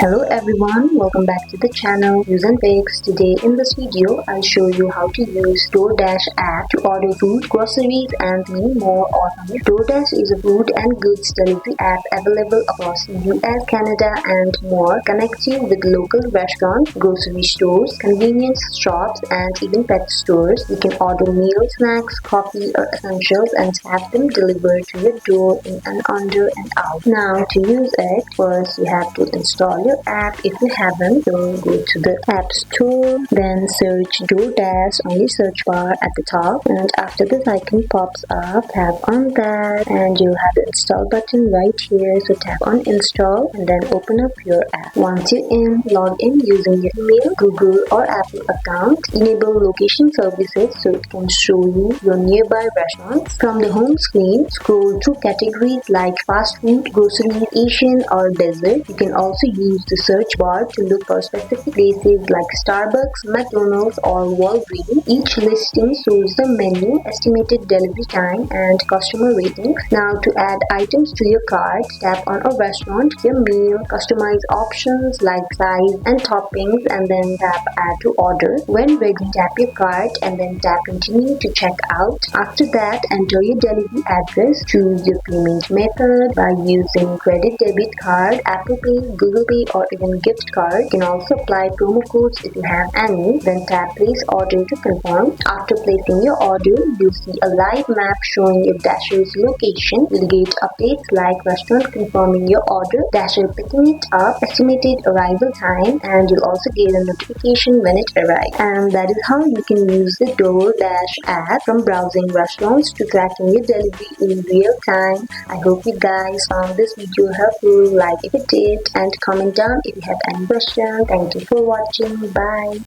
Hello everyone, welcome back to the channel useNfix. Today in this video, I'll show you how to use Doordash app to order food, groceries and many more on it. Doordash is a food and goods delivery app available across the US, Canada and more. Connects you with local restaurants, grocery stores, convenience shops and even pet stores. You can order meals, snacks, coffee or essentials and have them delivered to your door in under an hour. Now to use it, first you have to install your app if you haven't. So go to the app store, then search Doordash on the search bar at the top, and after this icon pops up, tap on that and you'll have the install button right here. So tap on install and then open up your app. Once you're in, log in using your email, Google or Apple account. Enable location services so it can show you your nearby restaurants. From the home screen, scroll through categories like fast food, groceries, Asian or dessert. You can also use the search bar to look for specific places like Starbucks, McDonald's or Walgreens. Each listing shows the menu, estimated delivery time and customer ratings. Now to add items to your cart, tap on a restaurant, your meal, customize options like size and toppings and then tap add to order. When ready, tap your cart and then tap continue to check out. After that, enter your delivery address, choose your payment method by using credit, debit card, Apple Pay, Google Pay or even gift card. You can also apply promo codes if you have any. Then tap place order to confirm. After placing your order, you'll see a live map showing your Dasher's location. You'll get updates like restaurant confirming your order, Dasher picking it up, estimated arrival time, and you'll also get a notification when it arrives. And that is how you can use the Doordash app, from browsing restaurants to tracking your delivery in real time. I hope you guys found this video helpful. Like if it did and comment down if you have any questions. Thank you for watching. Bye.